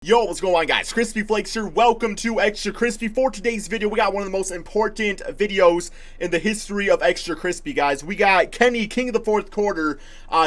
Yo, what's going on, guys? Crispy Flakes here. Welcome to Extra Crispy. For today's video, we got one of the most important videos in the history of Extra Crispy, guys. We got Kenny, king of the fourth quarter.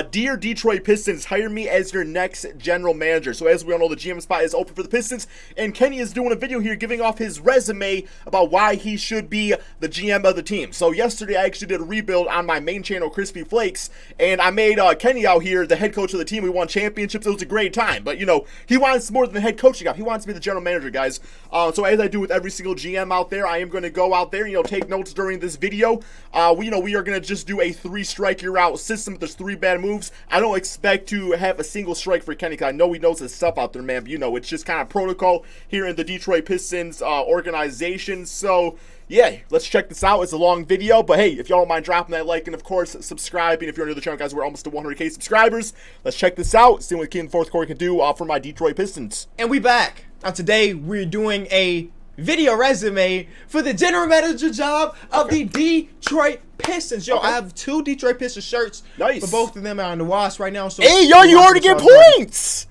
Dear Detroit Pistons, hire me as your next general manager. So as we all know, the GM spot is open for the Pistons, and Kenny is doing a video here giving off his resume about why he should be the GM of the team. So yesterday, I actually did a rebuild on my main channel, Crispy Flakes, and I made Kenny out here the head coach of the team. We won championships. It was a great time, but you know, he wants more than the head coaching job. He wants to be the general manager, guys. So as I do with every single GM out there, I am going to go out there and, take notes during this video. We are going to just do a 3-strike you're out system. There's 3 bad moves. I don't expect to have a single strike for Kenny, because I know he knows his stuff out there, man. But, it's just kind of protocol here in the Detroit Pistons organization. So, yeah, let's check this out. It's a long video, but hey, if y'all don't mind dropping that like and, of course, subscribing. If you're new to the channel, guys, we're almost to 100K subscribers. Let's check this out, see what King of the fourth quarter can do for my Detroit Pistons. And we back. Now, today, we're doing a video resume for the general manager job of the Detroit Pistons. Yo, I have 2 Detroit Pistons shirts. Nice. But both of them are in the wash right now. So hey, yo, you already get points!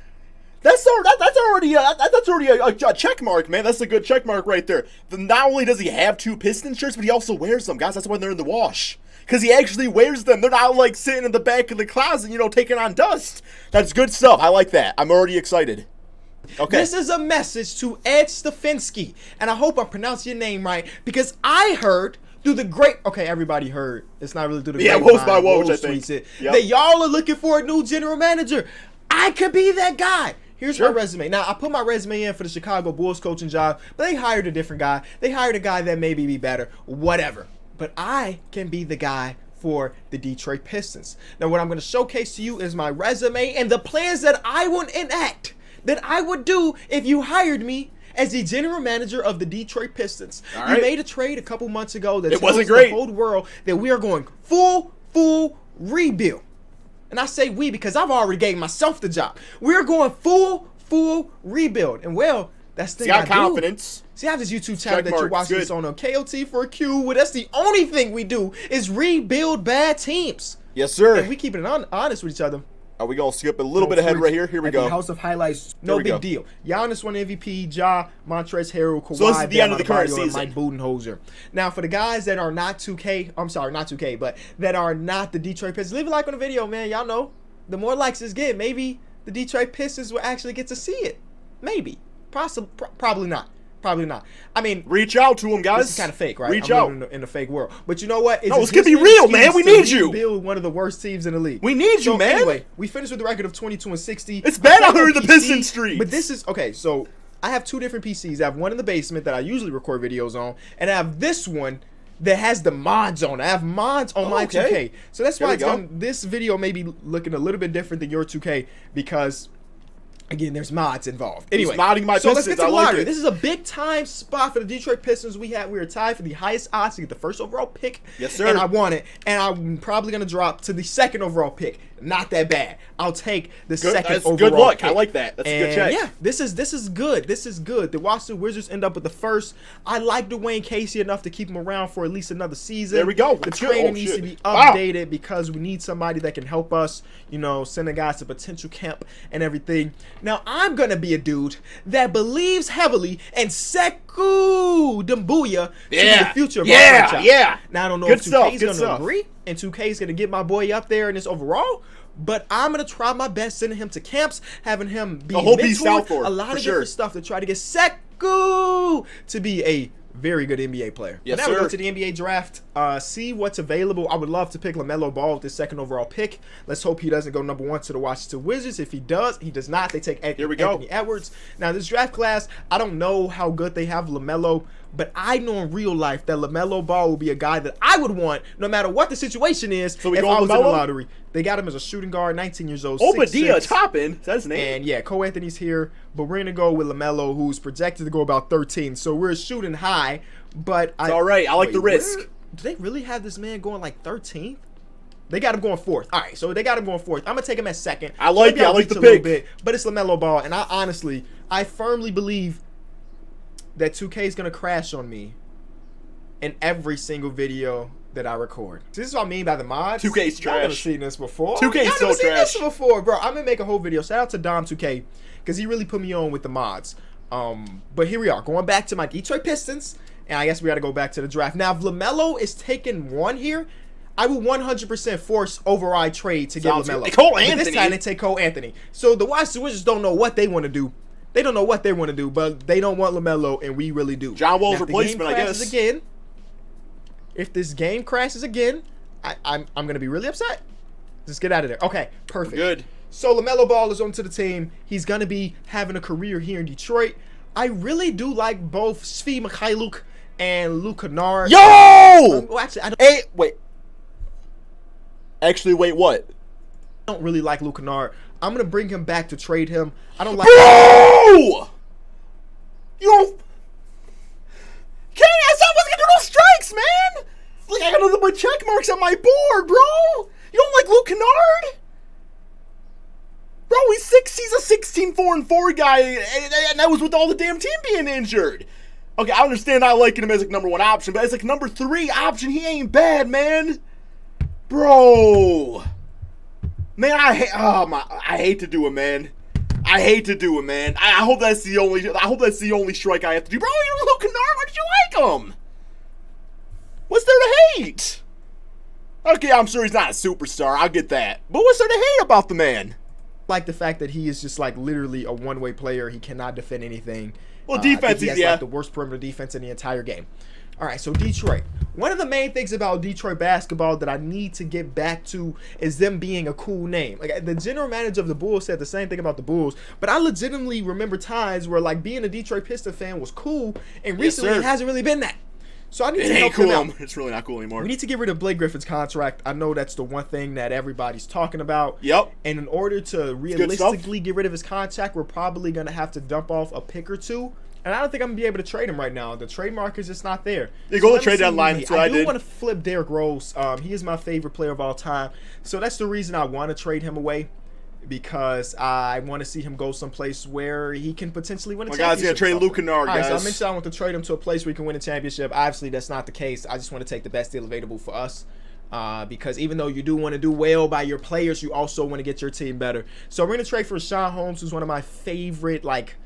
That's already a check mark, man. That's a good check mark right there. Not only does he have 2 Pistons shirts, but he also wears them, guys. That's why they're in the wash. Because he actually wears them. They're not like sitting in the back of the closet, taking on dust. That's good stuff. I like that. I'm already excited. Okay. This is a message to Ed Stefanski. And I hope I'm pronouncing your name right, because I heard through the great, okay, everybody heard. It's not really through the great. Yeah, Woj by Woj, I think. Yep. That y'all are looking for a new general manager. I could be that guy. Here's my resume. Now, I put my resume in for the Chicago Bulls coaching job, but they hired a different guy. They hired a guy that maybe be better, whatever. But I can be the guy for the Detroit Pistons. Now, what I'm going to showcase to you is my resume and the plans that I would enact, that I would do if you hired me as the general manager of the Detroit Pistons. We made a trade a couple months ago that tells the whole world that we are going full rebuild. And I say we because I've already gave myself the job. We're going full rebuild. And well, that's the thing I confidence. See, I have this YouTube channel that you're watching this on KOT4Q. Well, that's the only thing we do is rebuild bad teams. Yes, sir. And we keep it honest with each other. Are we going to skip a little bit ahead right here? Here we go. House of Highlights, no big deal. Giannis won MVP, Ja, Montrezl Harrell, Kawhi, so this is the end of the current season. Mike Budenholzer. Now, for the guys that are not 2K, I'm sorry, not 2K, but that are not the Detroit Pistons, leave a like on the video, man. Y'all know, the more likes this get, maybe the Detroit Pistons will actually get to see it. Maybe. Probably not. Probably not. I mean, reach out to him, guys. This is kind of fake, right? Reach out in the fake world. But you know what? No, it's gonna be real, man. We need you. Build one of the worst teams in the league. We need you, man. Anyway, we finished with a record of 22-60. It's bad out here in the Piston streets. But this is okay. So I have 2 different PCs. I have one in the basement that I usually record videos on, and I have this one that has the mods on. I have mods on my 2K. So that's why this video may be looking a little bit different than your 2K because, again, there's mods involved. Anyway, modding my Pistons. Let's get to the lottery. This is a big time spot for the Detroit Pistons. We are tied for the highest odds to get the 1st overall pick. Yes, sir. And I want it. And I'm probably gonna drop to the 2nd overall pick. Not that bad. I'll take the 2nd overall good luck. pick. I like that. That's a good check. Yeah, this is good. This is good. The Washington Wizards end up with the 1st. I like Dwayne Casey enough to keep him around for at least another season. There we go. The training needs to be updated because we need somebody that can help us. Sending guys to potential camp and everything. Now I'm gonna be a dude that believes heavily in Sekou Doumbouya to be the future of our franchise. Yeah. Now I don't know if 2K is gonna agree and 2K is gonna get my boy up there in this overall. But I'm going to try my best sending him to camps, having him be mentored, a lot of different stuff to try to get Sekou to be a very good NBA player. Yes, now we go to the NBA draft, see what's available. I would love to pick LaMelo Ball with the 2nd overall pick. Let's hope he doesn't go number 1 to the Washington Wizards. If he does, he does not. They take Anthony Edwards. Now, this draft class, I don't know how good they have LaMelo, but I know in real life that LaMelo Ball will be a guy that I would want no matter what the situation is. So if I was in the lottery. They got him as a shooting guard, 19 years old, 6'6". Toppin, that's his name. And yeah, Karl-Anthony's here, but we're gonna go with LaMelo, who's projected to go about 13. So we're shooting high, but it's all right. I like the risk. Do they really have this man going like 13th? They got him going 4th. All right, so they got him going 4th. I'm gonna take him at 2nd. I like it. I like the pick. But it's LaMelo Ball, and I firmly believe that 2K is gonna crash on me in every single video that I record. This is what I mean by the mods. 2K's trash. Y'all never seen this before. 2K's so never seen trash. this before, bro. I'm gonna make a whole video. Shout out to Dom 2K because he really put me on with the mods. But here we are, going back to my Detroit Pistons, and I guess we got to go back to the draft. Now, if LaMelo is taking one here, I will 100% force override trade to get LaMelo. Karl-Anthony. But this time they take Karl-Anthony. So the Washington Wizards don't know what they want to do. They don't know what they want to do, but they don't want LaMelo, and we really do. John Wall's replacement, I guess. Again, if this game crashes again, I'm going to be really upset. Just get out of there. Okay, perfect. Good. So LaMelo Ball is onto the team. He's going to be having a career here in Detroit. I really do like both Svi Mikhailuk and Luke Kennard. Yo! Well, actually, I don't, Hey, wait. Actually, wait, what? I don't really like Luke Kennard. I'm going to bring him back to trade him. I don't like... Bro! You don't... Kenny, I said I wasn't going to do no strikes, man! Like, I got nothing but check marks on my board, bro! You don't like Luke Kennard? Bro, he's a 16-4-4 guy, and that was with all the damn team being injured. Okay, I understand not liking him as like number 1 option, but as like number 3 option, he ain't bad, man. Bro. Man, I hate to do it, man. I hate to do it, man. I hope that's the only strike I have to do. Bro, you don't Luke Kennard, why did you like him? What's there to hate? Okay, I'm sure he's not a superstar, I'll get that. But what's there to hate about the man? Like the fact that he is just like literally a one-way player. He cannot defend anything. Well, defense, he has yeah. like the worst perimeter defense in the entire game. All right, so Detroit. One of the main things about Detroit basketball that I need to get back to is them being a cool name. Like the general manager of the Bulls said the same thing about the Bulls, but I legitimately remember times where like being a Detroit Pistons fan was cool, and recently it hasn't really been that. So I need to help them out. It's really not cool anymore. We need to get rid of Blake Griffin's contract. I know that's the one thing that everybody's talking about. Yep. And in order to realistically get rid of his contract, we're probably going to have to dump off a pick or two. And I don't think I'm going to be able to trade him right now. The trade market is just not there. You go to trade deadline. That's what I did. I do want to flip Derrick Rose. He is my favorite player of all time. So that's the reason I want to trade him away. Because I want to see him go someplace where he can potentially win a championship. Guys, going to trade Luke Kennard, guys. So I mentioned I want to trade him to a place where he can win a championship. Obviously, that's not the case. I just want to take the best deal available for us. Because even though you do want to do well by your players, you also want to get your team better. So we're going to trade for Richaun Holmes, who's one of my favorite, like,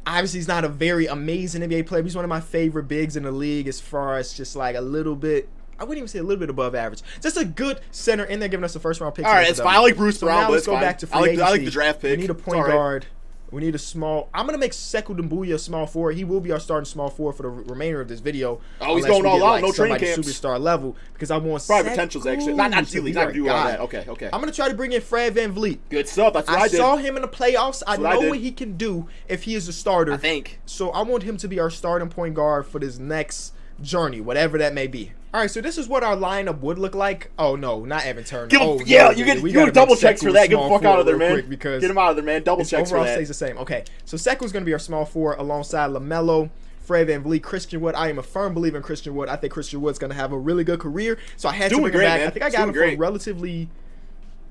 obviously he's not a very amazing NBA player, but he's one of my favorite bigs in the league as far as just like a little bit, I wouldn't even say a little bit above average. Just a good center, and they're giving us a first-round pick. All right, it's fine. I like Bruce Brown, now but let's it's go fine. back to free agency. I like the draft pick. We need a point guard. We need a small. I'm gonna make Sekou Doumbouya a small forward. He will be our starting small forward for the remainder of this video. Oh, he's going all out. No training camps. Superstar level because I want probably potentials actually. Not really. Not do all that. Okay. I'm gonna try to bring in Fred VanVleet. Good stuff. That's what I did. I saw him in the playoffs. I know what he can do if he is a starter. I think. So I want him to be our starting point guard for this next journey, whatever that may be. All right, so this is what our lineup would look like. Oh no, not Evan Turner. You get double checks for that. Get the fuck out of there, man. Get him out of there, man. Double checks for that. Overall stays the same. Okay, so Sekou's going to be our small forward alongside LaMelo, Fred VanVleet, Christian Wood. I am a firm believer in Christian Wood. I think Christian Wood's going to have a really good career, so I had to bring him back. Man. I think I got him for relatively.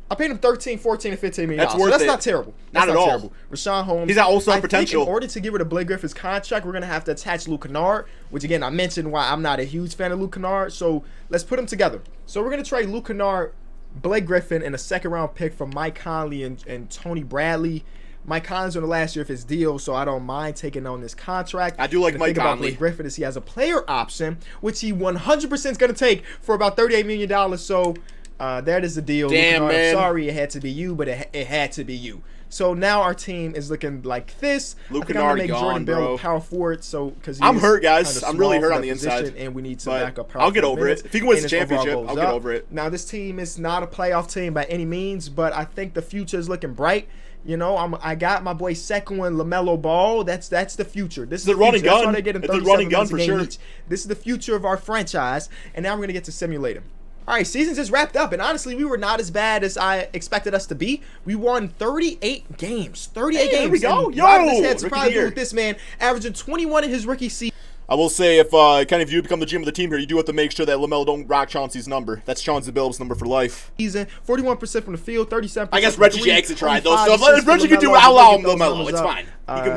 I paid him $13, $14, and $15 million. That's worth it. That's not terrible. Not at all. Terrible. Richaun Holmes. He's got all-star potential. In order to get rid of Blake Griffin's contract, we're going to have to attach Luke Kennard, which, again, I mentioned why I'm not a huge fan of Luke Kennard. So let's put them together. So we're going to trade Luke Kennard, Blake Griffin, and a second-round pick from Mike Conley and Tony Bradley. Mike Conley's on the last year of his deal, so I don't mind taking on this contract. I do like Mike Conley. About Blake Griffin is he has a player option, which he 100% is going to take for about $38 million. So that is the deal. Damn, man. I'm sorry it had to be you, but it had to be you. So now our team is looking like this. Luke Kennard gone, Jordan bro. Bell power forward, so because I'm hurt, guys. I'm really hurt on the inside, and we need some backup power. I'll get over it. If he can win the championship, I'll get over it. Now this team is not a playoff team by any means, but I think the future is looking bright. You know, I got my boy Sekou and LaMelo Ball. That's the future. This is the running gun. That's why they're getting it's a running gun for sure. Each. This is the future of our franchise, and now we're gonna get to simulate him. All right, season just wrapped up, and honestly, we were not as bad as I expected us to be. We won 38 games. 38 games. There we go. Yo, this had surprised me with this man, averaging 21 in his rookie season. I will say, if kind of you become the GM of the team here, you do have to make sure that LaMelo don't rock Chauncey's number. That's Chauncey Billups' number for life. Season 41% from the field, 37%. I guess Reggie Jackson tried those. So if Reggie can do it, I'll allow him LaMelo. It's fine.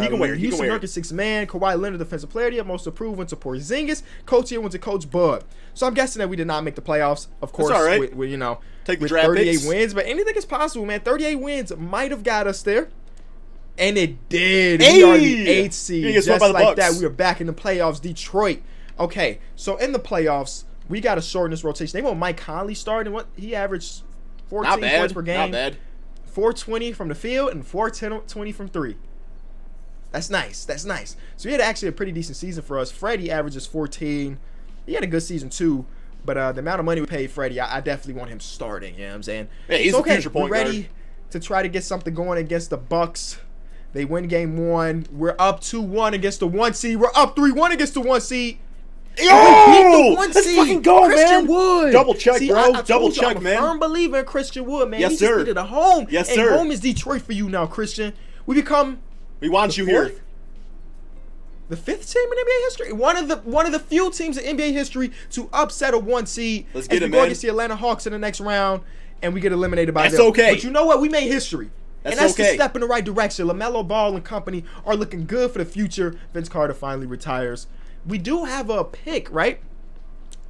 He can wear it. He can wear it. Sixth man. Kawhi Leonard, defensive player of the year. Most improved went to Porzingis. Coach here went to Coach Bud. So I'm guessing that we did not make the playoffs. Of course, that's all right. with, you know, take the with draft 38 picks. wins, but anything is possible, man. 38 wins might have got us there. And it did. Hey! We are the 8th seed. Just like Bucks. that, we are back in the playoffs. Detroit. Okay, so in the playoffs, we got to shorten this rotation. They want Mike Conley starting. What he averaged 14 points per game. Not bad. 420 from the field and 420 from three. That's nice. That's nice. So he had actually a pretty decent season for us. Freddie averages 14. He had a good season too. But the amount of money we paid Freddie, I definitely want him starting. You know what I'm saying? Yeah, he's so, a future point guard. We're ready to try to get something going against the Bucks. They win game 1. We're up 2-1 against the 1 seed. We're up 3-1 against the 1 seed. Yo! Let's fucking go, Christian man. Wood. Double check, See, bro. I Double check, I'm a man. firm believer in Christian Wood, man. Yes, he sir. just needed a home. Yes, and sir. home is Detroit for you now, Christian. We want you here. The 5th team in NBA history. One of the few teams in NBA history to upset a 1 seed. Let's get it, go man. against the Atlanta Hawks in the next round, and we get eliminated by them. That's okay. But you know what? We made history. That's and that's okay. the step in the right direction. LaMelo Ball and company are looking good for the future. Vince Carter finally retires. We do have a pick, right?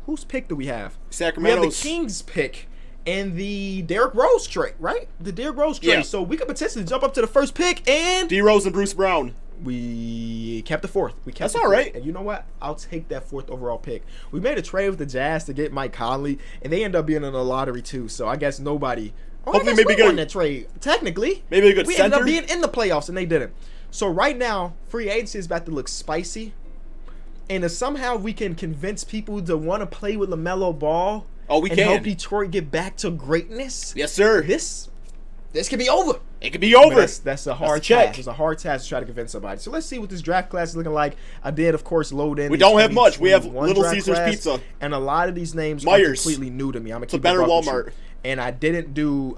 Whose pick do we have? Sacramento's. We have the Kings pick and the Derrick Rose trade, right? The Derrick Rose trade. Yeah. So we could potentially jump up to the first pick, and D Rose and Bruce Brown. we kept the 4th. We kept That's the all 4th. right. And you know what? I'll take that 4th overall pick. We made a trade with the Jazz to get Mike Conley, and they end up being in the lottery too. So I guess nobody. Hopefully, maybe maybe won that trade. Technically, maybe a good we center. ended up being in the playoffs, and they didn't. So right now, free agency is about to look spicy. And if somehow we can convince people to want to play with LaMelo Ball, we and can help Detroit get back to greatness. Yes, sir. This could be over. It could be over. That's a hard check. task. It's a hard task to try to convince somebody. So let's see what this draft class is looking like. I did, of course, load in. We these don't have much. We have 2021 Little draft Caesar's class, Pizza. and a lot of these names Myers. are completely new to me. I'm gonna keep a better it buck with Walmart. you. And I didn't do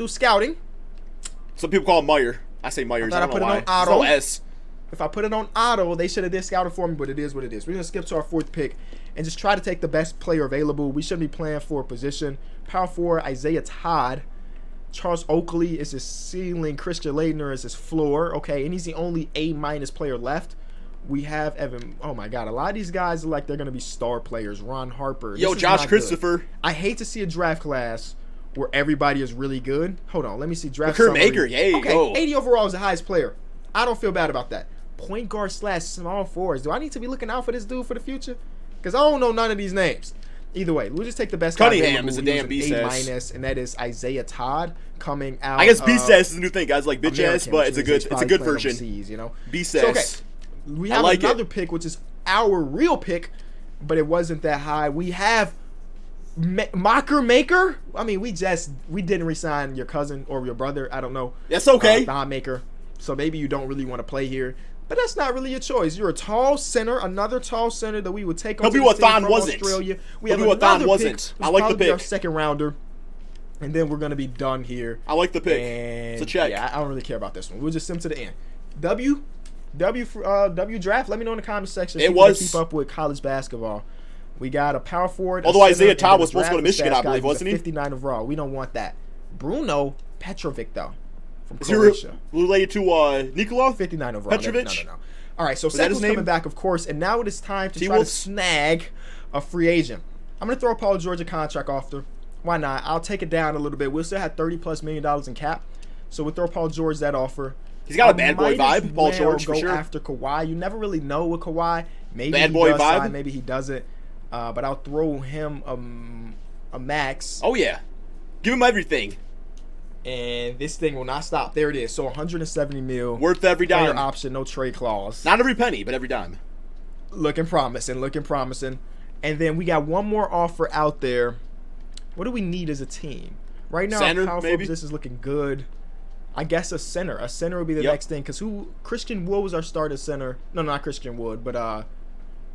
scouting. Some people call him Meyer. I say Myers. I don't know why. it on auto. There's no S. If I put it on auto, they should have did scouting for me, but it is what it is. We're going to skip to our 4th pick and just try to take the best player available. We shouldn't be playing for a position. Power forward, Isaiah Todd. Charles Oakley is his ceiling. Christian Laettner is his floor. Okay, and he's the only A- player left. We have Evan. Oh, my God. A lot of these guys are like they're going to be star players. Ron Harper. Yo, This is Josh not Christopher. good. I hate to see a draft class where everybody is really good. Hold on. Let me see draft Kurt summary. Maker. Yay, okay, go. 80 overall is the highest player. I don't feel bad about that. Point guard / small forwards. Do I need to be looking out for this dude for the future? Because I don't know none of these names. Either way, we'll just take the best guy Cunningham available. is a He damn was B-sass. A-, and that is Isaiah Todd coming out. I guess B-sass is the new thing, guys. Like bitch ass, American, but it's a which means good he's it's a good probably playing version. overseas, you know? B-sass. So, okay, we have like another it. pick, which is our real pick, but it wasn't that high. We have Mocker Maker. I mean, we didn't resign your cousin or your brother. I don't know. That's okay. Don Maker. So maybe you don't really want to play here. But that's not really your choice. You're a tall center, another tall center that we would take on He'll be to what the team Thon from wasn't. Australia. We He'll have be what Thon another wasn't. pick, I like the probably be our pick. 2nd rounder. And then we're going to be done here. I like the pick. And It's a check. Yeah, I don't really care about this one. We'll just sim to the end. W draft. Let me know in the comment section. It if you wanna was- keep up with college basketball. We got a power forward. Although a center, Isaiah Todd and then was a supposed to go to draft Michigan, I stats guy believe, who's a wasn't he? 59 overall. We don't want that. Bruno Petrovic though, from Is he Croatia. related to Nikola? 59 overall. Petrovic? No. All right, so that his Seko's name? coming back, of course, and now it is time to try to T-Wolves? snag a free agent. I'm going to throw Paul George a contract offer. Why not? I'll take it down a little bit. We'll still have $30+ million in cap, so we'll throw Paul George that offer. He's got a bad boy Might as vibe, Paul George, for go sure. after Kawhi. You never really know with Kawhi. Maybe Bad he boy does vibe? sign, maybe he doesn't. But I'll throw him a max. Oh yeah. Give him everything. And this thing will not stop. There it is. So 170 mil. Worth every Player dime. option, no trade clause. Not every penny, but every dime. Looking promising. And then we got one more offer out there. What do we need as a team? Right now, Center, our power forward maybe? position is looking good. I guess a center. A center would be the Yep. next thing. Because Christian Wood was our starting center. No, not Christian Wood, but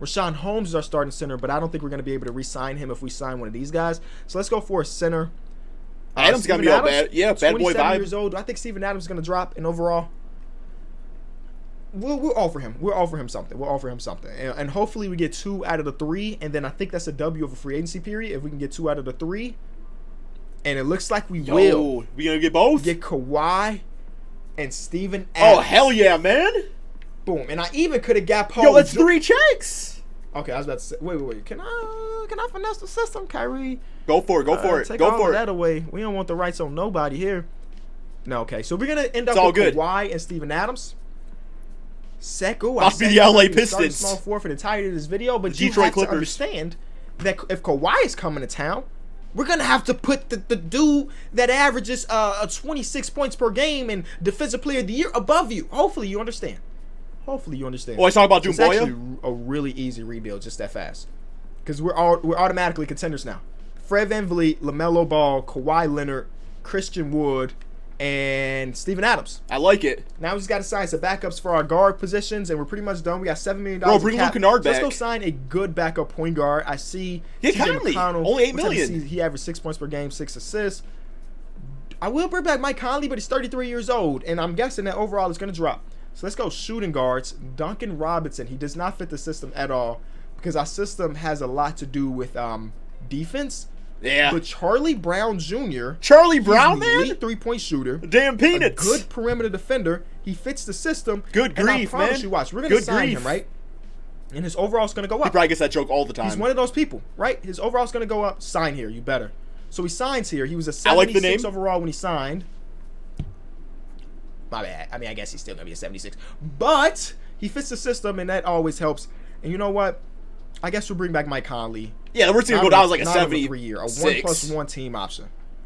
Rashawn Holmes is our starting center. But I don't think we're going to be able to re-sign him if we sign one of these guys. So let's go for a center. Adams got to be all bad. Yeah, bad boy 27 vibe. years old. Do I think Steven Adams is going to drop in overall? we'll offer him. We'll offer him something. We'll offer him something. And hopefully we get 2 out of the 3. And then I think that's a W of a free agency period if we can get 2 out of the 3. And it looks like we will. We gonna get both? Get Kawhi and Steven Adams. Oh, hell yeah, man. Boom. And I even could have got Paul. Yo, that's 3 checks. Okay, I was about to say, wait. Can I finesse the system, Kyrie? Go for it. Go for it. Take Go all for of it. that away. We don't want the rights on nobody here. No, okay. So we're gonna end up It's all with good. Kawhi and Steven Adams. Sekou. Must be the LA Pistons. Small forward for the entirety of this video, but The you Detroit have Clippers. to understand that if Kawhi is coming to town, we're gonna have to put the dude that averages 26 points per game and defensive player of the year above you. Hopefully you understand. Hopefully you understand. Oh, I talk about It's Jumboya? actually a really easy rebuild, just that fast, because we're automatically contenders now. Fred VanVleet, LaMelo Ball, Kawhi Leonard, Christian Wood, and Steven Adams. I like it. Now we just got to sign some backups for our guard positions, and we're pretty much done. We got $7 million. Bro, bring Luke Kennard Let's back. go sign a good backup point guard. I see. Yeah, TJ Conley. McConnell. Only $8 What type of million. season? He averaged 6 points per game, 6 assists. I will bring back Mike Conley, but he's 33 years old, and I'm guessing that overall it's going to drop. So let's go shooting guards. Duncan Robinson. He does not fit the system at all because our system has a lot to do with defense. Yeah. But Charlie Brown Jr. Charlie Brown, he's an man? elite 3-point shooter. Damn A peanuts. good perimeter defender. He fits the system. Good and grief, I promise man. you, watch, we're going to Good sign grief. him, right? And his overall's going to go He up. probably gets that joke all the time. He's one of those people, right? His overall's going to go up. Sign here, you better. So he signs here. He was a I like the 76 name. overall when he signed. My bad. I mean, I guess he's still going to be a 76. But he fits the system, and that always helps. And you know what? I guess we'll bring back Mike Conley. Yeah, the worst thing to go down is like a Not 70. over 3 year. A 1+1 team option.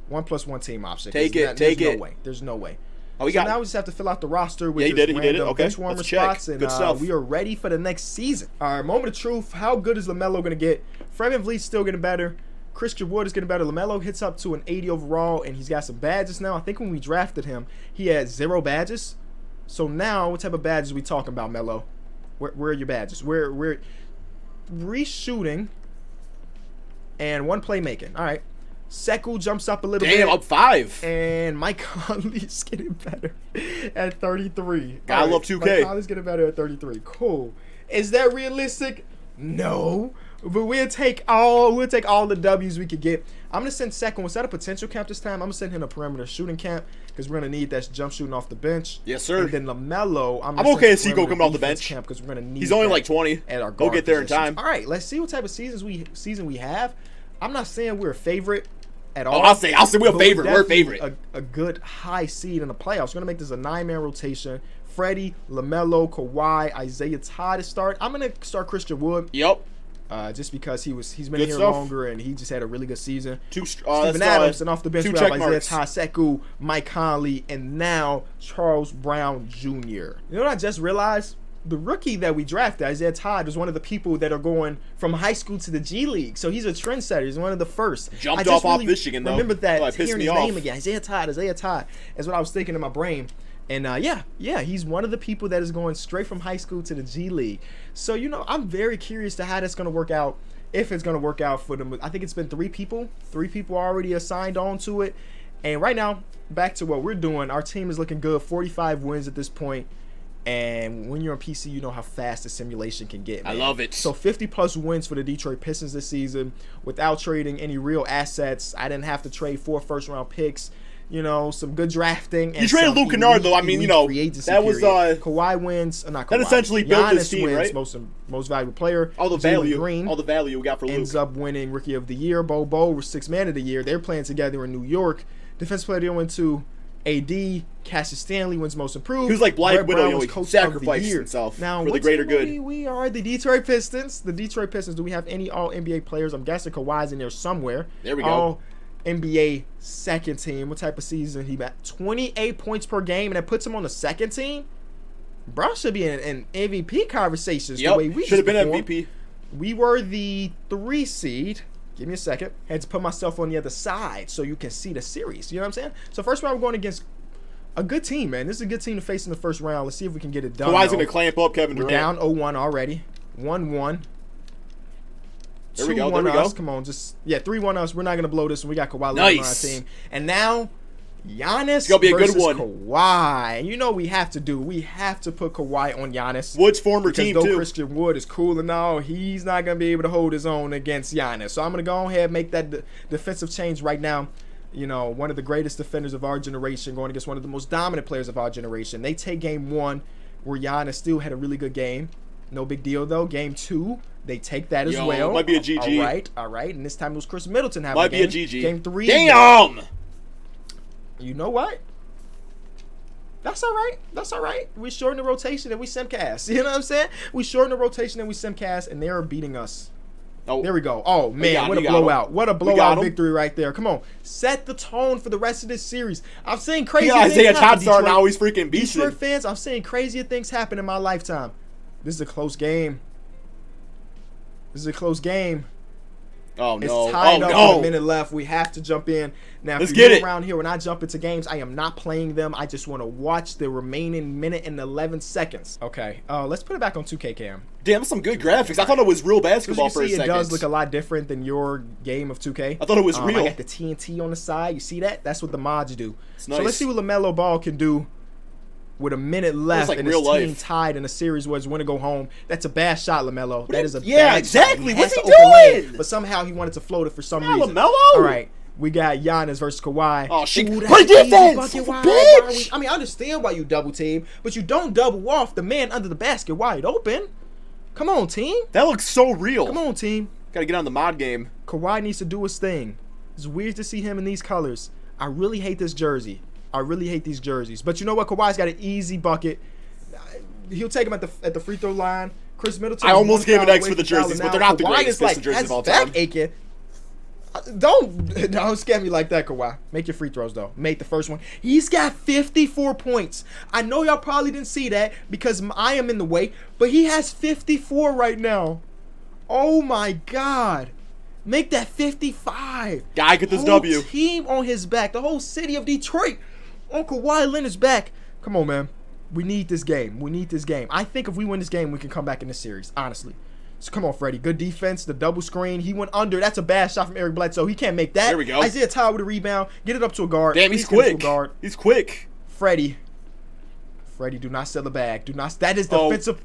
1+1 team option. Take it, There's take no it. way. There's no way. Oh, we So got now we just have to fill out the roster with Yeah, he just did it, he did it. random Okay, bench warmer let's check. spots, and Good stuff. we are ready for the next season. All right, moment of truth. How good is LaMelo going to get? Fred VanVleet's still getting better. Christian Wood is getting better. LaMelo hits up to an 80 overall, and he's got some badges now. I think when we drafted him, he had 0 badges. So now, what type of badges are we talking about, Melo? Where are your badges? We're 3 shooting and 1 playmaking. All right. Sekou jumps up a little bit. Damn, up 5. And Mike Conley's getting better at 33. I love 2K. Mike Conley's getting better at 33. Cool. Is that realistic? No. But we'll take all the W's we could get. I'm gonna send Sekou. Instead of potential camp this time, I'm gonna send him a perimeter shooting camp because we're gonna need that jump shooting off the bench. Yes, sir. And then LaMelo, I'm okay with Sekou coming off the bench. camp because we're gonna need. He's only that like 20. at our Go guard get there in positions. time. All right, let's see what type of season we have. I'm not saying we're a favorite at all. Oh, I'll say we're a but favorite. We're a definitely favorite. A good high seed in the playoffs. We're gonna make this a 9-man rotation. Freddie, LaMelo, Kawhi, Isaiah Todd to start. I'm gonna start Christian Wood. Yep. Just because he's been Good here stuff. longer and he just had a really good season. that's Steven Adams, and off the bench 2 we have check Isaiah marks. Todd, Sekou, Mike Conley, and now Charles Brown Jr. You know what I just realized? The rookie that we drafted, Isaiah Todd, is one of the people that are going from high school to the G League. So he's a trendsetter. He's one of the first. Jumped I just off Michigan, though. Remember that, Oh, that pissed hearing me his off. name again. Isaiah Todd is what I was thinking in my brain. And yeah, he's one of the people that is going straight from high school to the G League. So, I'm very curious to how that's going to work out, if it's going to work out for them. I think it's been 3 people. 3 people already assigned on to it. And right now, back to what we're doing. Our team is looking good. 45 wins at this point. And when you're on PC, you know how fast the simulation can get, man. I love it. So 50+ wins for the Detroit Pistons this season without trading any real assets. I didn't have to trade 4 first-round picks. Some good drafting. And You traded some Luke Kennard, though. I mean, free agency that was, period. Kawhi wins. Not Kawhi. that essentially built this Giannis team, wins right? most valuable player. All the Jalen value we got for Luke. ends up winning Rookie of the Year. Bobo was 6th Man of the Year. They're playing together in New York. Defense Player of the Year went to AD. Cassius Stanley wins Most Improved. He was like Black Brett Widow, Brown was he Coach of the sacrificed Year. himself Now, for the what greater team good. We are the Detroit Pistons. The Detroit Pistons. Do we have any All-NBA players? I'm guessing Kawhi's in there somewhere. There we go. All-NBA second team. What type of season he got? 28 points per game, and that puts him on the second team? Bro should be in MVP conversations the way we should have been performed. MVP. We were the 3 seed. Give me a second. Had to put myself on the other side so you can see the series. You know what I'm saying? So first round, we're going against a good team, man. This is a good team to face in the first round. Let's see if we can get it done. Kawhi's going to clamp up Kevin We're Durant. down 0-1 already. 1-1. There we 2-1 go. us. Come on, 3-1 us. We're not going to blow this one. We got Kawhi Leonard on our Nice. team. And now, Giannis gonna be a good versus one. Kawhi. And you know we have to put Kawhi on Giannis. Wood's former because team, though too. Christian Wood is cool and all, he's not going to be able to hold his own against Giannis. So I'm going to go ahead and make that defensive change right now. You know, one of the greatest defenders of our generation going against one of the most dominant players of our generation. They take game 1 where Giannis still had a really good game. No big deal, though. Game 2, they take that as well. Might be a GG. All right. And this time it was Chris Middleton having Might a game. be a GG. Game 3. Damn! You know what? That's all right. That's all right. We shorten the rotation and we simcast. You know what I'm saying? We shorten the rotation and we simcast, and they're beating us. Oh. There we go. Oh, man, what a blowout. What a blowout victory right there. Come on. Set the tone for the rest of this series. I'm saying crazy things Isaiah happen, Todd starting Detroit. now. He's freaking beasting. Detroit fans, I'm saying crazier things happen in my lifetime. This is a close game. This is a close game. Oh, no. It's tied up no. with a minute left. We have to jump in. Now, Let's if get you're it. around here, when I jump into games, I am not playing them. I just want to watch the remaining minute and 11 seconds. Okay, let's put it back on 2K Cam. Damn, that's some good graphics. I thought it was real basketball You for a see, second. it does look a lot different than your game of 2K. I thought it was real. I got the TNT on the side. You see that? That's what the mods do. It's So nice. let's see what LaMelo Ball can do with a minute left like and his real team life. tied in a series where it's win to go home. That's a bad shot, LaMelo. That is a Yeah, bad exactly. shot. What's has he to open lane, doing? but somehow he wanted to float it for some Yeah, reason. LaMelo. All right. We got Giannis versus Kawhi. Oh, shit. Ooh, that's Play an easy defense, bucket. Why bitch. are we- I mean, I understand why you double team, but you don't double off the man under the basket wide open. Come on, team. That looks so real. Come on, team. Gotta get on the mod game. Kawhi needs to do his thing. It's weird to see him in these colors. I really hate this jersey. I really hate these jerseys. But you know what? Kawhi's got an easy bucket. He'll take him at the free throw line. Chris Middleton. I almost gave an X away for the from fouling jerseys, but now. they're not the Kawhi greatest is like, Piston jerseys has of all back time. aching. Don't scare me like that, Kawhi. Make your free throws, though. Make the first one. He's got 54 points. I know y'all probably didn't see that because I am in the way, but he has 54 right now. Oh, my God. Make that 55. Guy, get this Whole W. team on his back. The whole city of Detroit on Kawhi Leonard's back. Come on, man. We need this game. We need this game. I think if we win this game, we can come back in this series, honestly. So come on, Freddie. Good defense. The double screen. He went under. That's a bad shot from Eric Bledsoe. He can't make that. There we go. Isaiah Todd with a rebound. Get it up to a guard. Damn, he's Please get it to a quick. guard. He's quick. Freddie, do not sell the bag. Do not. That is Oh. defensive.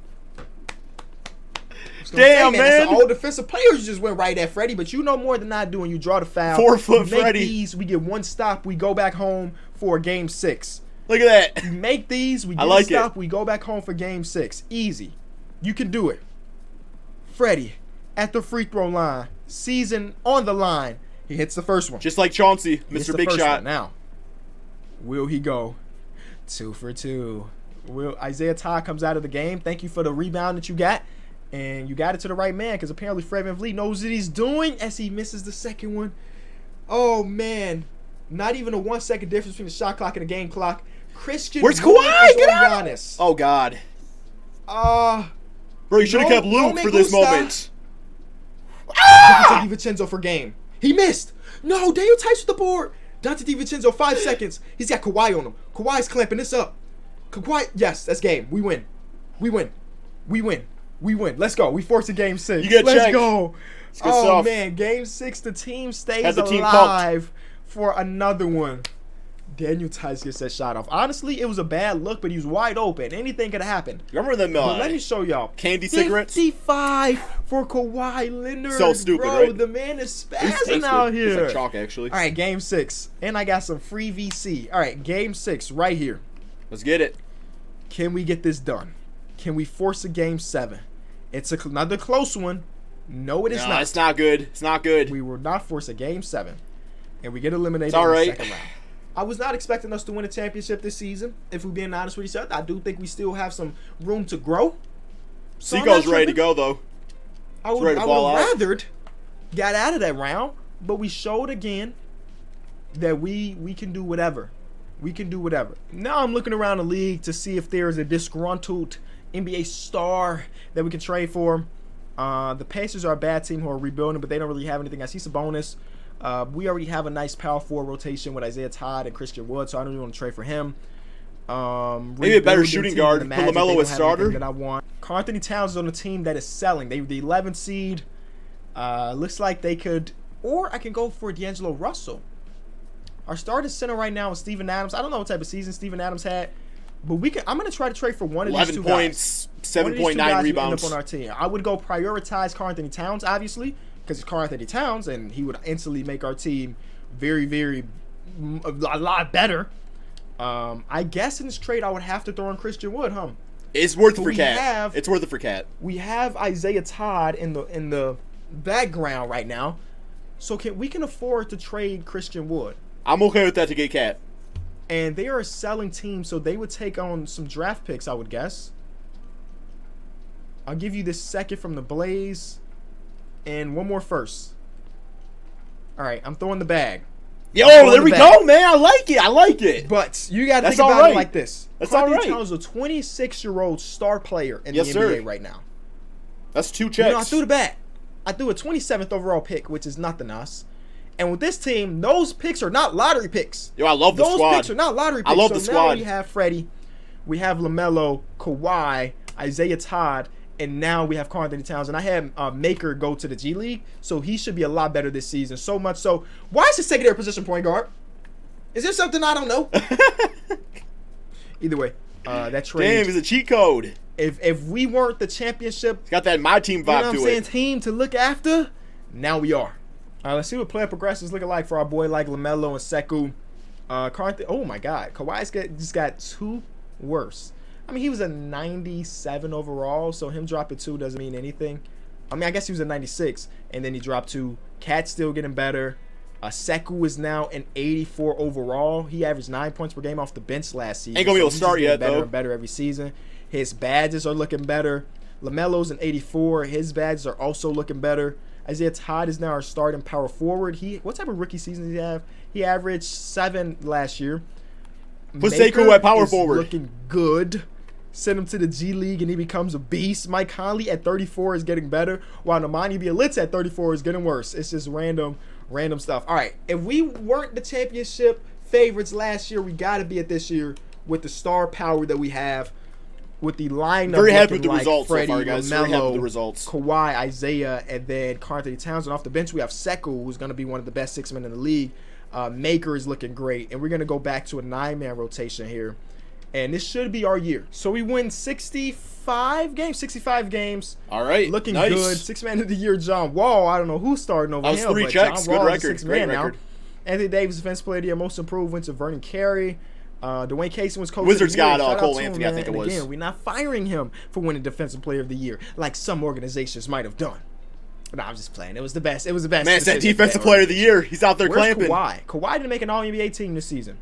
Damn, That's man. all defensive players just went right at Freddie, but you know more than I do when you draw the foul. 4 foot We make Freddie. these, we get one stop, we go back home for game 6. Look at that. We make these, we I get like a stop, it. we go back home for game 6. Easy. You can do it. Freddie at the free throw line, season on the line. He hits the first one. Just like Chauncey, Hits Mr. the Big first Shot. one. Now, will he go 2 for 2? Will Isaiah Todd comes out of the game? Thank you for the rebound that you got. And you got it to the right man because apparently Fred VanVleet knows what he's doing as he misses the second one. Oh, man. Not even a 1 second difference between the shot clock and the game clock. Christian Where's Wood Kawhi? is Get on out! Giannis. Oh, God. Bro, you should have no- kept no Luke me for this gusta. moment. Dante DiVincenzo for game. He missed. No, Daniel Tice with the board. Dante DiVincenzo, 5 seconds. He's got Kawhi on him. Kawhi's clamping this up. Kawhi, yes, that's game. We win. We win. We win. We win. Let's go. We force a game 6. You get Let's checked. go. good Oh, stuff. man. Game 6, the team stays Had the team alive for another one. Daniel Tice gets that shot off. Honestly, it was a bad look, but he was wide open. Anything could have happened. Remember them But let me show y'all. candy cigarettes? 55 for Kawhi Leonard. So stupid, bro. right? The man is It's spazzing out good. here. It's like chalk, actually. All right, game 6. And I got some free VC. All right, game 6 right here. Let's get it. Can we get this done? Can we force a game 7? It's another close one. No, it is No, not. it's not good. It's not good. We will not force a game 7. And we get eliminated It's all in the right. second round. I was not expecting us to win a championship this season. If we're being honest with each other, I do think we still have some room to grow. So I'm Seagull's not ready to tripping. go, though. I would ready to have ball out. rathered got out of that round, but we showed again that we can do whatever. We can do whatever. Now I'm looking around the league to see if there is a disgruntled NBA star that we can trade for. The Pacers are a bad team who are rebuilding, but they don't really have anything. I see Sabonis. We already have a nice power forward rotation with Isaiah Todd and Christian Wood, so I don't even want to trade for him. Maybe a better Rebuilding shooting team, guard. the Put Magic, LaMelo they don't as have starter. anything that I want. Karl-Anthony Towns is on a team that is selling. They were the 11th seed. Looks like they could, or I can go for D'Angelo Russell. Our starting center right now is Steven Adams. I don't know what type of season Steven Adams had, but I'm going to try to trade for one of these two 11 points, 7.9 rebounds. End up on our team. I would go prioritize Karl-Anthony Towns, obviously, because it's Karl-Anthony Towns, and he would instantly make our team very, very, a lot better. I guess in this trade, I would have to throw in Christian Wood, huh? It's worth it for Cat. It's worth it for Cat. We have Isaiah Todd in the background right now, so we can afford to trade Christian Wood. I'm okay with that to get Cat. And they are a selling team, so they would take on some draft picks, I would guess. I'll give you this second from the Blaze and one more first. All right, I'm throwing the bag. Yo, there we go, man. I like it. I like it. But you got to think about it like this. That's all right. Towns is a 26-year-old star player in the NBA right now. That's 2 checks. You know, I threw the bag. I threw a 27th overall pick, which is nothing else. And with this team, those picks are not lottery picks. Yo, I love the squad. Those picks are not lottery picks. I love the squad. Now we have Freddie, we have LaMelo, Kawhi, Isaiah Todd, and now we have Karl-Anthony Towns. And I had Maker go to the G League, so he should be a lot better this season. So much so. Why is the secondary position point guard? Is there something I don't know? Either way, that trade. Damn, it's a cheat code. If we weren't the championship, it's got that my team vibe you know what to I'm saying, team to look after, now we are. Let's see what player progressions looking like for our boy like LaMelo and Sekou. Oh my God, Kawhi's just got 2 worse. I mean, he was a 97 overall, so him dropping 2 doesn't mean anything. I mean, I guess he was a 96, and then he dropped 2. Cat's still getting better. Sekou is now an 84 overall. He averaged 9 points per game off the bench last season. Ain't gonna be able to start yet, better though. And better every season. His badges are looking better. LaMelo's an 84. His badges are also looking better. Isaiah Todd is now our starting power forward. What type of rookie season did he have? He averaged 7 last year. Put Sekou at power forward. Looking good. Send him to the G League and he becomes a beast. Mike Conley at 34 is getting better, while Nemanja Bjelica at 34 is getting worse. It's just random stuff. All right, if we weren't the championship favorites last year, we got to be it this year with the star power that we have. With the lineup, very happy with the like results Freddie, so far, guys. LaMelo, very happy with the results. Kawhi, Isaiah, and then Karl-Anthony Towns. And off the bench, we have Sekou, who's going to be one of the best 6 men in the league. Maker is looking great, and we're going to go back to a 9-man rotation here. And this should be our year. So we win 65 games. All right, looking nice. Good. 6-man of the year, John Wall. I don't know who's starting over him. That was 3 but checks. John Wall Good is a record. 6 Great man record. now. Anthony Davis, defense player of the year, most improved, went to Vernon Carey. Dwayne Casey was coach Wizards of the year. got Shout out Karl-Anthony, to him, I think man. it was. Again, we're not firing him for winning defensive player of the year like some organizations might have done. No, I'm just playing. It was the best. It was the best. Man, it's that defensive player of the year. He's out there clamping. Kawhi didn't make an All-NBA team this season.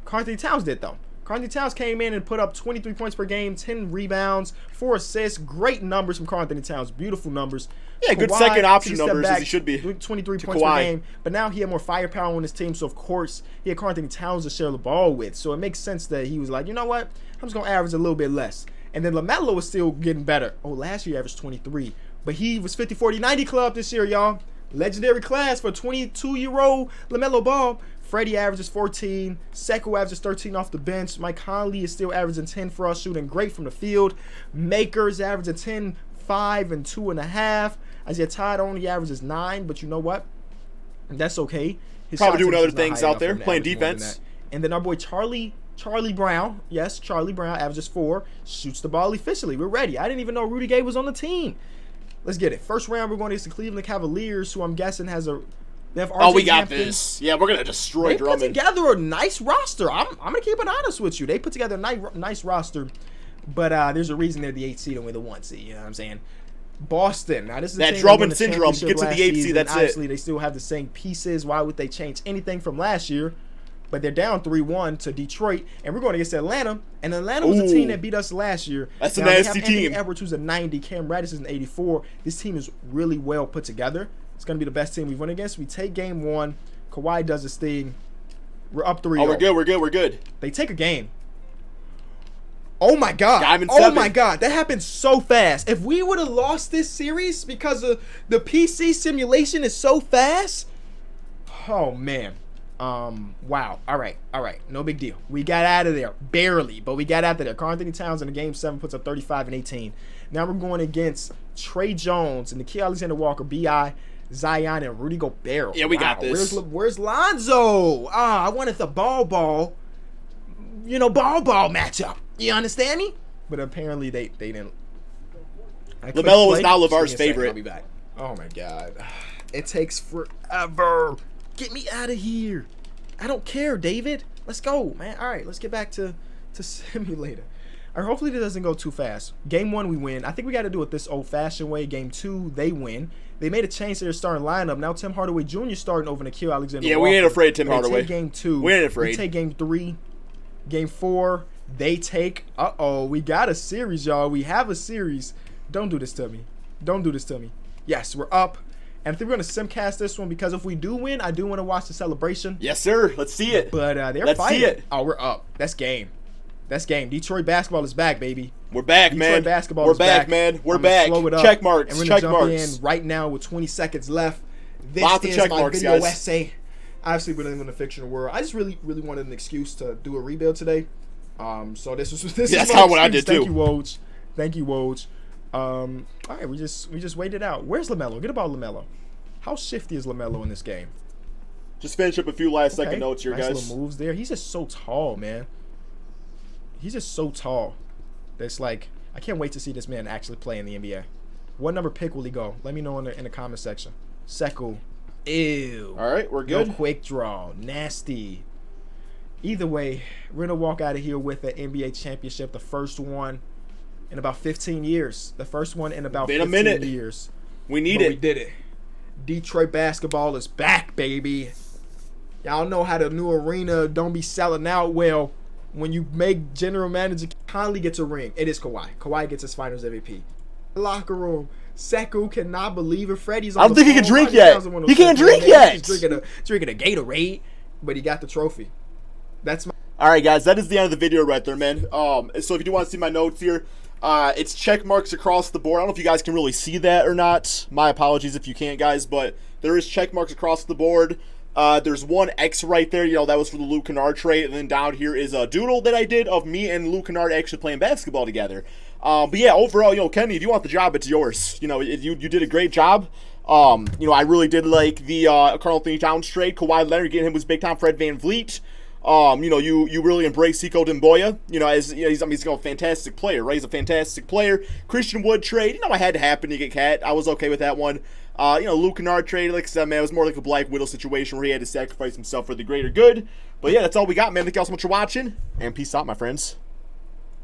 Karl-Anthony Towns did, though. Karl-Anthony Towns came in and put up 23 points per game, 10 rebounds, 4 assists. Great numbers from Karl-Anthony Towns. Beautiful numbers. Yeah, good second option numbers as he should be. 23 points per game. But now he had more firepower on his team, so of course he had Karl-Anthony Towns to share the ball with. So it makes sense that he was like, you know what? I'm just going to average a little bit less. And then LaMelo was still getting better. Oh, last year he averaged 23. But he was 50, 40, 90 club this year, y'all. Legendary class for 22-year-old LaMelo Ball. Freddie averages 14. Sekou averages 13 off the bench. Mike Conley is still averaging 10 for us, shooting great from the field. Maker's averaging 10, 5, and 2.5. Isaiah Todd only averages 9, but you know what? That's okay. His probably doing other things out there, playing defense. And then our boy Charlie Brown, yes, Charlie Brown averages 4, shoots the ball efficiently. We're ready. I didn't even know Rudy Gay was on the team. Let's get it. First round, we're going against the Cleveland Cavaliers, who I'm guessing has a... They have RJ we got Hampton. this. Yeah, we're going to destroy Drummond. They put together a nice roster. I'm going to keep it honest with you. They put together a nice roster, but there's a reason they're the 8th seed and we're the 1 seed. You know what I'm saying? Boston. Now, this is that Drummond syndrome. Get to the 8th seed, that's obviously, they still have the same pieces. Why would they change anything from last year? But they're down 3-1 to Detroit, and we're going against Atlanta. And Atlanta was a team that beat us last year. That's a nasty team. Anthony Edwards, who's a 90. Cam Reddish is an 84. This team is really well put together. It's going to be the best team we've won against. We take game 1. Kawhi does his thing. We're up 3-0. Oh, we're good. They take a game. Oh, my God. My God. That happened so fast. If we would have lost this series because of the PC simulation is so fast, oh, man. Wow. All right. No big deal. We got out of there. Barely, but we got out of there. Karl-Anthony Towns in the game 7 puts up 35 and 18. Now we're going against Trey Jones and Nikhil Alexander-Walker, B.I. Zion and Rudy Gobert. Yeah, we got this. Where's Lonzo? I wanted the ball, you know, ball matchup. You understand me? But apparently they didn't. LaMelo is now LeVar's favorite. I'll be back. Oh my God, it takes forever. Get me out of here. I don't care, David. Let's go, man. All right, let's get back to simulator. All right, hopefully this doesn't go too fast. Game 1, we win. I think we got to do it this old-fashioned way. Game 2, they win. They made a change to their starting lineup. Now Tim Hardaway Jr. starting over Nikhil Alexander. Yeah, we ain't afraid of Tim Hardaway. Take game 2. We ain't afraid. We take game 3. Game 4, they take. We got a series, y'all. We have a series. Don't do this to me. Don't do this to me. Yes, we're up. And I think we're going to simcast this one because if we do win, I do want to watch the celebration. Yes, sir. Let's see it. But they're Let's fighting. See it. Oh, we're up. That's game. That's game. Detroit basketball is back, baby. We're back, man. Detroit basketball We're is back, man. We're I'm back. Slow it up, check marks. And we're check gonna jump marks. in right now with 20 seconds left. This Lots of is check my marks, video guys. essay. Obviously, we're living in the fictional world. I just really wanted an excuse to do a rebuild today. So this is That's my kind of what I excuse. did too. Thank you, Woj. Thank you, Woj. All right, we just waited out. Where's LaMelo? Get about LaMelo. How shifty is LaMelo in this game? Just finish up a few last second notes here, nice guys. Little moves there. He's just so tall, man. He's just so tall. That's like, I can't wait to see this man actually play in the NBA. What number pick will he go? Let me know in the comment section. Sekou. Ew. All right, we're good. No quick draw. Nasty. Either way, we're going to walk out of here with an NBA championship, the first one in about 15 years. The first one in about 15 years. We need it. We did it. Detroit basketball is back, baby. Y'all know how the new arena don't be selling out. Well, when you make general manager Conley gets a ring, it is Kawhi. Kawhi gets his finals MVP. Locker room. Sekou cannot believe it. Freddie's on I don't think he can drink yet. He can't drink yet. He's drinking a Gatorade, but he got the trophy. That's my. All right, guys, that is the end of the video right there, man. So if you do want to see my notes here, it's check marks across the board. I don't know if you guys can really see that or not. My apologies if you can't, guys, but there is check marks across the board. There's one X right there, you know, that was for the Luke Kennard trade, and then down here is a doodle that I did of me and Luke Kennard actually playing basketball together. But yeah, overall, you know, Kenny, if you want the job, it's yours. You know, you did a great job. You know, I really did like the Karl-Anthony Towns trade. Kawhi Leonard, getting him was big time. Fred VanVleet. You know, you really embrace Sekou Doumbouya. You know, as you know, he's a fantastic player, right? He's a fantastic player. Christian Wood trade, you know, I had to happen to get Cat. I was okay with that one. You know, Luke Kennard trade, like I said, man, it was more like a Black Widow situation where he had to sacrifice himself for the greater good. But yeah, that's all we got, man. Thank y'all so much for watching, and peace out, my friends.